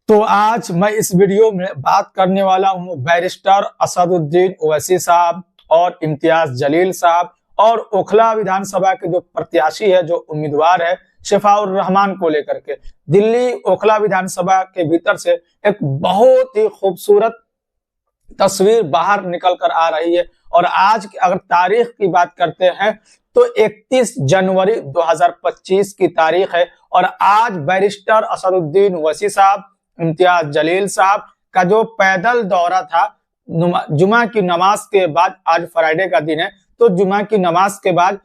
तो आज मैं इस वीडियो में बात करने वाला हूं बैरिस्टर असदुद्दीन ओवैसी साहब और इम्तियाज जलील साहब और ओखला विधानसभा के जो प्रत्याशी है, जो उम्मीदवार है शफाउर रहमान को लेकर के। दिल्ली ओखला विधानसभा के भीतर से एक बहुत ही खूबसूरत तस्वीर बाहर निकल कर आ रही है। और आज अगर तारीख की बात करते हैं तो 31 जनवरी 2025 की तारीख है और आज बैरिस्टर असदुद्दीन ओवैसी साहब, इम्तियाज जलील साहब का जो पैदल दौरा था जुमा की नमाज के बाद, आज फ्राइडे का दिन है, तो जुमा की नमाज के बाद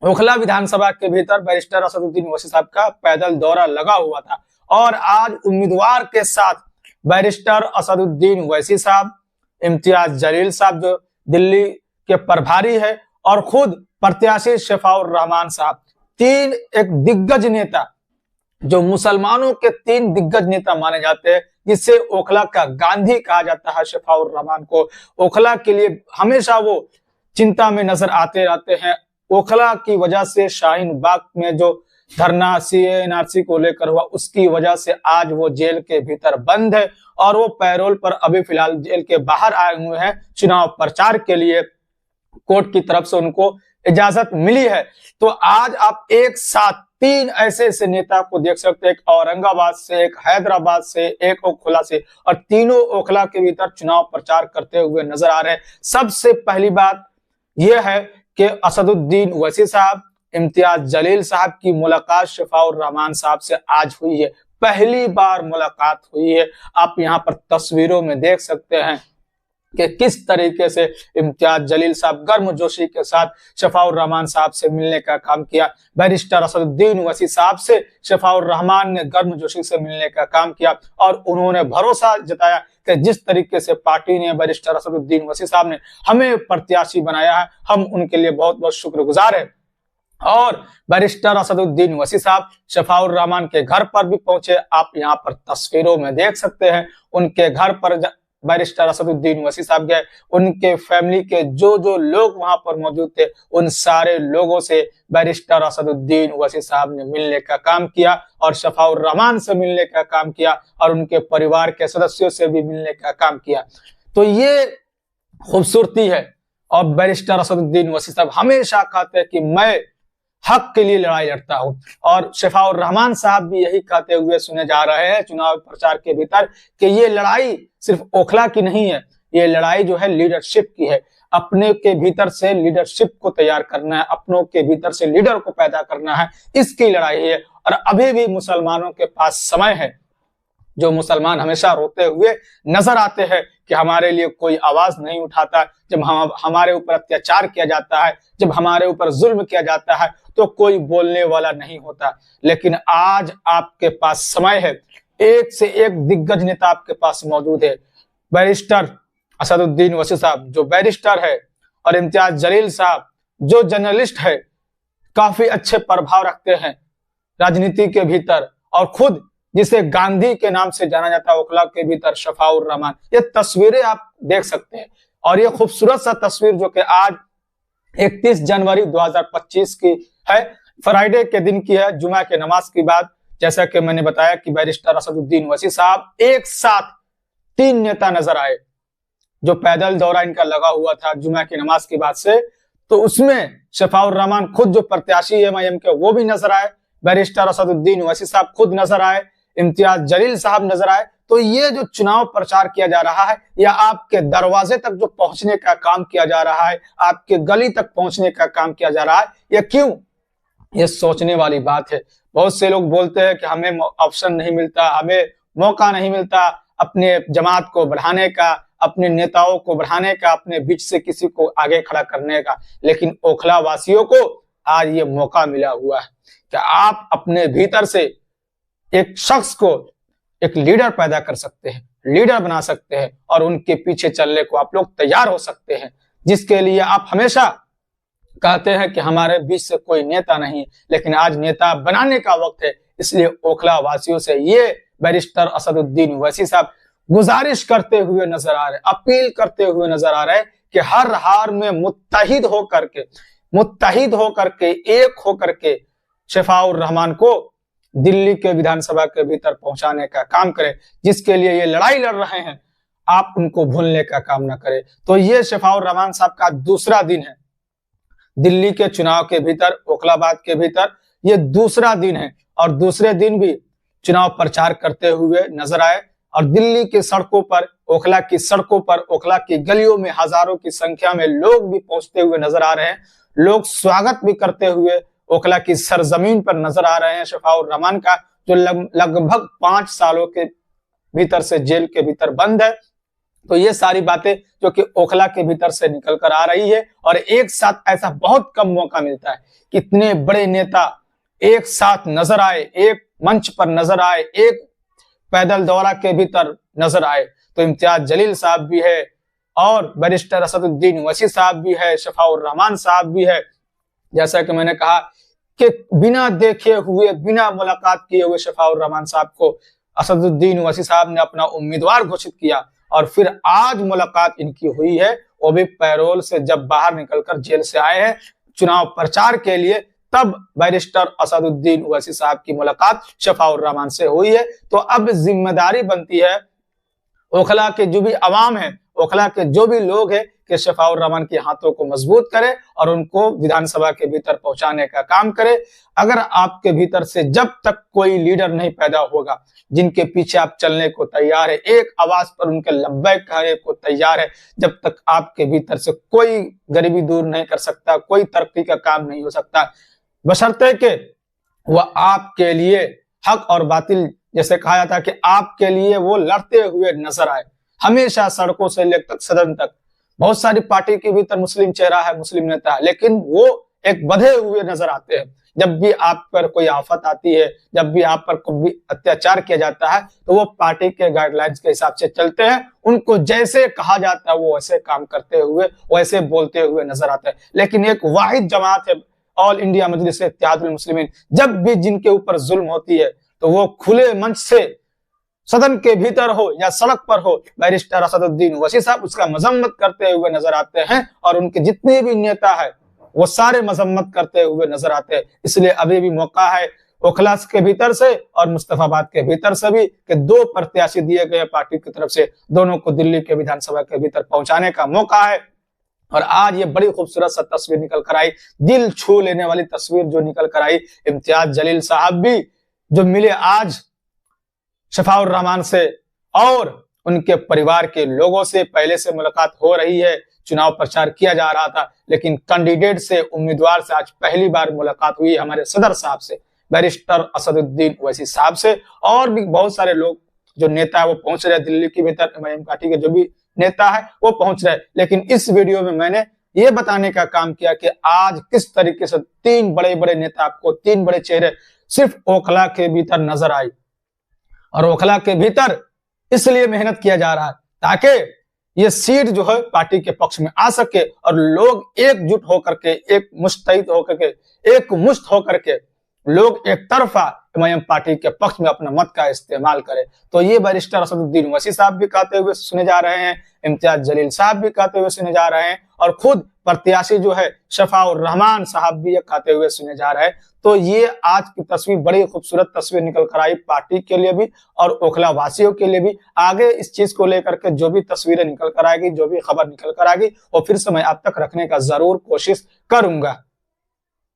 ओखला विधानसभा के भीतर बैरिस्टर असदुद्दीन ओवैसी साहब का पैदल दौरा लगा हुआ था। और आज उम्मीदवार के साथ बैरिस्टर असदुद्दीन ओवैसी साहब, इम्तियाज जलील साहब जो दिल्ली के प्रभारी है, और खुद प्रत्याशी शफाउर रहमान साहब, तीन एक दिग्गज नेता जो मुसलमानों के तीन दिग्गज नेता माने जाते हैं, जिससे ओखला का गांधी कहा जाता है। शफाउर रहमान को ओखला के लिए हमेशा वो चिंता में नजर आते रहते हैं। ओखला की वजह से शाहीन बाग में जो धरना CA/NRC को लेकर हुआ, उसकी वजह से आज वो जेल के भीतर बंद है और वो पैरोल पर अभी फिलहाल जेल के बाहर आए हुए हैं। चुनाव प्रचार के लिए कोर्ट की तरफ से उनको इजाजत मिली है। तो आज आप एक साथ तीन ऐसे नेता को देख सकते हैं, एक औरंगाबाद से, एक हैदराबाद से, एक ओखला से, और तीनों ओखला के भीतर चुनाव प्रचार करते हुए नजर आ रहे हैं। सबसे पहली बात यह है कि असदुद्दीन ओवैसी साहब, इम्तियाज जलील साहब की मुलाकात शफाउर रहमान साहब से आज हुई है। पहली बार मुलाकात हुई है। आप यहाँ पर तस्वीरों में देख सकते हैं कि किस तरीके से इम्तियाज जलील साहब गर्मजोशी के साथ शफाउर रहमान साहब से मिलने का काम किया। बैरिस्टर असदुद्दीन ओवैसी साहब से शफाउर रहमान ने गर्मजोशी से मिलने का काम किया और उन्होंने भरोसा जताया कि जिस तरीके से पार्टी ने, बैरिस्टर असदुद्दीन ओवैसी साहब ने हमें प्रत्याशी बनाया है, हम उनके लिए बहुत बहुत शुक्रगुजार है। और बैरिस्टर असदुद्दीन ओवैसी साहब शफाउर रहमान के घर पर भी पहुंचे। आप यहाँ पर तस्वीरों में देख सकते हैं, उनके घर पर बैरिस्टर असदुद्दीन ओवैसी साहब गए। उनके फैमिली के जो लोग वहां पर मौजूद थे, उन सारे लोगों से बैरिस्टर असदुद्दीन ओवैसी साहब ने मिलने का काम किया और शफाउर रहमान से मिलने का काम किया और उनके परिवार के सदस्यों से भी मिलने का काम किया। तो ये खूबसूरती है। और बैरिस्टर असदुद्दीन ओवैसी साहब हमेशा कहते हैं कि मैं हक के लिए लड़ाई लड़ता हूं, और शफाउर रहमान साहब भी यही कहते हुए सुने जा रहे हैं चुनाव प्रचार के भीतर कि ये लड़ाई सिर्फ ओखला की नहीं है, ये लड़ाई जो है लीडरशिप की है। अपने के भीतर से लीडरशिप को तैयार करना है, अपनों के भीतर से लीडर को पैदा करना है, इसकी लड़ाई है। और अभी भी मुसलमानों के पास समय है। जो मुसलमान हमेशा रोते हुए नजर आते हैं कि हमारे लिए कोई आवाज नहीं उठाता, जब हमारे ऊपर अत्याचार किया जाता है, जब हमारे ऊपर जुल्म किया जाता है, तो कोई बोलने वाला नहीं होता। लेकिन आज आपके पास समय है, एक से एक दिग्गज नेता आपके पास मौजूद है। बैरिस्टर असदुद्दीन ओवैसी साहब जो बैरिस्टर है, और इम्तियाज जलील साहब जो जर्नलिस्ट है, काफी अच्छे प्रभाव रखते हैं राजनीति के भीतर, और खुद जिसे गांधी के नाम से जाना जाता है ओखला के भीतर शफाउर रहमान। ये तस्वीरें आप देख सकते हैं, और ये खूबसूरत सा तस्वीर जो कि आज 31 जनवरी 2025 की है, फ्राइडे के दिन की है, जुमा के नमाज के बाद। जैसा कि मैंने बताया कि बैरिस्टर असदुद्दीन ओवैसी साहब एक साथ तीन नेता नजर आए। जो पैदल दौरा इनका लगा हुआ था जुमा की नमाज के बाद से, तो उसमें शफाउर रहमान खुद जो प्रत्याशी है MIM के, वो भी नजर आए, बैरिस्टर असदुद्दीन ओवैसी साहब खुद नजर आए, इम्तियाज जलील साहब नजर आए। तो ये जो चुनाव प्रचार किया जा रहा है, या आपके दरवाजे तक जो पहुंचने का काम किया जा रहा है, आपके गली तक पहुंचने का काम किया जा रहा है, ये क्यों? ये सोचने वाली बात है। बहुत से लोग बोलते हैं कि हमें ऑप्शन नहीं मिलता, हमें मौका नहीं मिलता अपने जमात को बढ़ाने का, अपने नेताओं को बढ़ाने का, अपने बीच से किसी को आगे खड़ा करने का। लेकिन ओखला वासियों को आज ये मौका मिला हुआ है कि आप अपने भीतर से एक शख्स को एक लीडर पैदा कर सकते हैं, लीडर बना सकते हैं, और उनके पीछे चलने को आप लोग तैयार हो सकते हैं, जिसके लिए आप हमेशा कहते हैं कि हमारे बीच से कोई नेता नहीं। लेकिन आज नेता बनाने का वक्त है। इसलिए ओखला वासियों से ये बैरिस्टर असदुद्दीन ओवैसी साहब गुजारिश करते हुए नजर आ रहे, अपील करते हुए नजर आ रहे कि हर हार में मुत्तहिद होकर के, एक होकर के शफाउर रहमान को दिल्ली के विधानसभा के भीतर पहुंचाने का काम करें। जिसके लिए ये लड़ाई लड़ रहे हैं, आप उनको भूलने का काम ना करें। तो ये शफाउर रहमान साहब का दूसरा दिन है दिल्ली के चुनाव के भीतर, ओखलाबाद के भीतर ये दूसरा दिन है। और दूसरे दिन भी चुनाव प्रचार करते हुए नजर आए और दिल्ली की सड़कों पर, ओखला की सड़कों पर, ओखला की गलियों में हजारों की संख्या में लोग भी पहुंचते हुए नजर आ रहे हैं। लोग स्वागत भी करते हुए ओखला की सरजमीन पर नजर आ रहे हैं शफाउर रहमान का, जो लगभग 5 सालों के भीतर से जेल के भीतर बंद है। तो ये सारी बातें जो कि ओखला के भीतर से निकल कर आ रही है, और एक साथ ऐसा बहुत कम मौका मिलता है कि इतने बड़े नेता एक साथ नजर आए, एक मंच पर नजर आए, एक पैदल दौरा के भीतर नजर आए। तो इम्तियाज जलील साहब भी है और बैरिस्टर असदुद्दीन ओवैसी साहब भी है, शफाउर रहमान साहब भी है। जैसा कि मैंने कहा कि बिना देखे हुए, बिना मुलाकात किए हुए शफाउर रहमान साहब को असदुद्दीन ओवैसी साहब ने अपना उम्मीदवार घोषित किया, और फिर आज मुलाकात इनकी हुई है, वो भी पैरोल से जब बाहर निकलकर जेल से आए हैं चुनाव प्रचार के लिए, तब बैरिस्टर असदुद्दीन ओवैसी साहब की मुलाकात शफाउर रहमान से हुई है। तो अब जिम्मेदारी बनती है ओखला के जो भी अवाम है, ओखला के जो भी लोग हैं, कि शफाउर रहमान के हाथों को मजबूत करे और उनको विधानसभा के भीतर पहुंचाने का काम करे। अगर आपके भीतर से जब तक कोई लीडर नहीं पैदा होगा जिनके पीछे आप चलने को तैयार है, एक आवाज पर उनके लब्बैक कहने को तैयार है, जब तक आपके भीतर से कोई गरीबी दूर नहीं कर सकता, कोई तरक्की का काम नहीं हो सकता, बशर्ते के वह आपके लिए हक और बातिल, जैसे कहा जाता है कि आपके लिए वो लड़ते हुए नजर आए। हमेशा सड़कों से लेकर सदन तक बहुत सारी पार्टी के भीतर मुस्लिम चेहरा है, मुस्लिम नेता है, लेकिन वो एक बंधे हुए नजर आते हैं। जब भी आप पर कोई आफत आती है, जब भी आप पर कोई अत्याचार किया जाता है, तो वो पार्टी के गाइडलाइंस के हिसाब से चलते हैं। उनको जैसे कहा जाता है वो वैसे काम करते हुए, वैसे बोलते हुए नजर आते हैं। लेकिन एक वाहिद जमात है ऑल इंडिया मजलिस इत्तेहादुल मुस्लिमीन, जब भी जिनके ऊपर जुल्म होती है तो वो खुले मंच से, सदन के भीतर हो या सड़क पर हो, बैरिस्टर असदुद्दीन ओवैसी साहब उसका मजम्मत करते हुए नजर आते हैं, और उनके जितने भी नेता है वो सारे मजम्मत करते हुए नजर आते हैं। इसलिए अभी भी मौका है ओखला के भीतर से और मुस्तफाबाद के भीतर से भी कि 2 प्रत्याशी दिए गए पार्टी की तरफ से, दोनों को दिल्ली के विधानसभा के भीतर पहुंचाने का मौका है। और आज ये बड़ी खूबसूरत सा तस्वीर निकल कर आई, दिल छू लेने वाली तस्वीर जो निकल कर आई। इम्तियाज जलील साहब भी जो मिले आज शफाउर रहमान से और उनके परिवार के लोगों से, पहले से मुलाकात हो रही है, चुनाव प्रचार किया जा रहा था, लेकिन कैंडिडेट से, उम्मीदवार से आज पहली बार मुलाकात हुई हमारे सदर साहब से, बैरिस्टर असदुद्दीन ओवैसी साहब से। और भी बहुत सारे लोग जो नेता है वो पहुंच रहे, दिल्ली के भीतर एमआईएम पार्टी के जो भी नेता है वो पहुंच रहे। लेकिन इस वीडियो में मैंने ये बताने का काम किया कि आज किस तरीके से 3 बड़े बड़े नेता, आपको 3 बड़े चेहरे सिर्फ ओखला के भीतर नजर आई। और ओखला के भीतर इसलिए मेहनत किया जा रहा है ताकि ये सीट जो है पार्टी के पक्ष में आ सके और लोग एकजुट होकर के, एक मुस्तैद होकर के, एक मुश्त होकर के लोग एक तरफा एमआईएम पार्टी के पक्ष में अपना मत का इस्तेमाल करें। तो ये बैरिस्टर असदुद्दीन ओवैसी साहब भी कहते हुए सुने जा रहे हैं, इम्तियाज जलील साहब भी कहते हुए सुने जा रहे हैं, और खुद प्रत्याशी जो है शफाउर रहमान साहब भी ये कहते हुए सुने जा रहे हैं। तो ये आज की तस्वीर बड़ी खूबसूरत तस्वीर निकल कर आई पार्टी के लिए भी और ओखला वासियों के लिए भी। आगे इस चीज को लेकर के जो भी तस्वीरें निकल कर आएगी, जो भी खबर निकल कर आएगी, वो फिर से मैं आप तक रखने का जरूर कोशिश करूंगा।